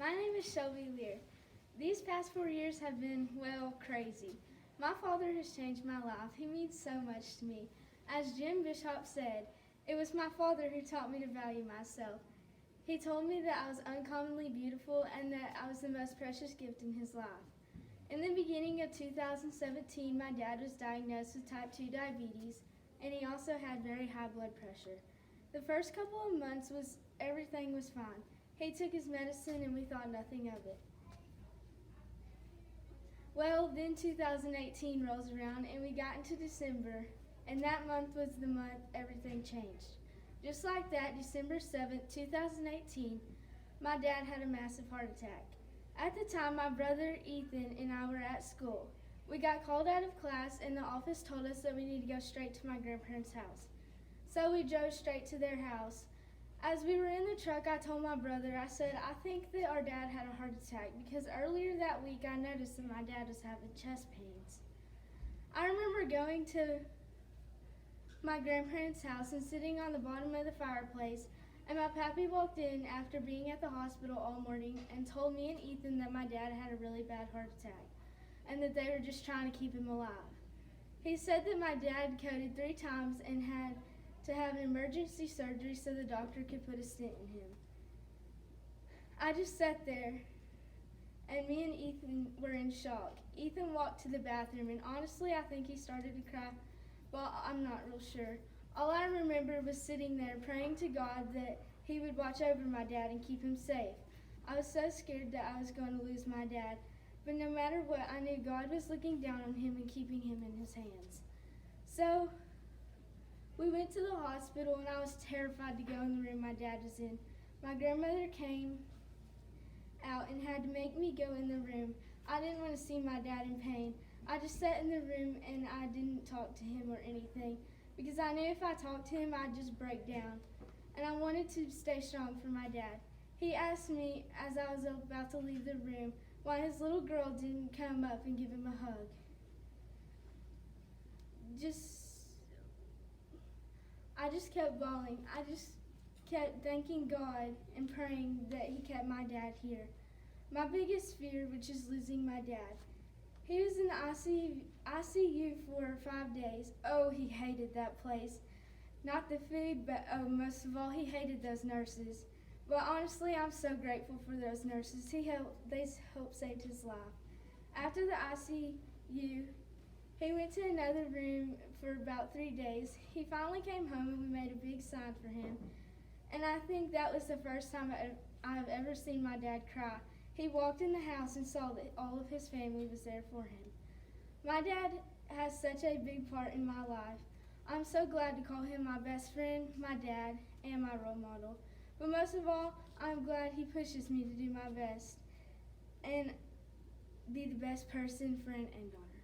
My name is Shelby Lehr. These past 4 years have been, well, crazy. My father has changed my life. He means so much to me. As Jim Bishop said, it was my father who taught me to value myself. He told me that I was uncommonly beautiful and that I was the most precious gift in his life. In the beginning of 2017, my dad was diagnosed with type 2 diabetes, and he also had very high blood pressure. The first couple of months everything was fine. He took his medicine and we thought nothing of it. Well, then 2018 rolls around and we got into December, and that month was the month everything changed. Just like that, December 7th, 2018, my dad had a massive heart attack. At the time, my brother Ethan and I were at school. We got called out of class and the office told us that we need to go straight to my grandparents' house. So we drove straight to their house. As we were in the truck, I told my brother, I said, I think that our dad had a heart attack because earlier that week I noticed that my dad was having chest pains. I remember going to my grandparents' house and sitting on the bottom of the fireplace, and my pappy walked in after being at the hospital all morning and told me and Ethan that my dad had a really bad heart attack and that they were just trying to keep him alive. He said that my dad coded 3 times and had to have emergency surgery so the doctor could put a stent in him. I just sat there, and me and Ethan were in shock. Ethan walked to the bathroom, and honestly, I think he started to cry. Well, I'm not real sure. All I remember was sitting there praying to God that he would watch over my dad and keep him safe. I was so scared that I was going to lose my dad, but no matter what, I knew God was looking down on him and keeping him in his hands. So we went to the hospital, and I was terrified to go in the room my dad was in. My grandmother came out and had to make me go in the room. I didn't want to see my dad in pain. I just sat in the room and I didn't talk to him or anything because I knew if I talked to him, I'd just break down. And I wanted to stay strong for my dad. He asked me as I was about to leave the room why his little girl didn't come up and give him a hug. I just kept bawling. I just kept thanking God and praying that he kept my dad here. My biggest fear was just losing my dad. He was in the ICU for 5 days. Oh, he hated that place. Not the food, but most of all, he hated those nurses. But honestly, I'm so grateful for those nurses. They helped save his life. After the ICU, he went to another room for about 3 days. He finally came home and we made a big sign for him. And I think that was the first time I've ever seen my dad cry. He walked in the house and saw that all of his family was there for him. My dad has such a big part in my life. I'm so glad to call him my best friend, my dad, and my role model. But most of all, I'm glad he pushes me to do my best and be the best person, friend, and daughter.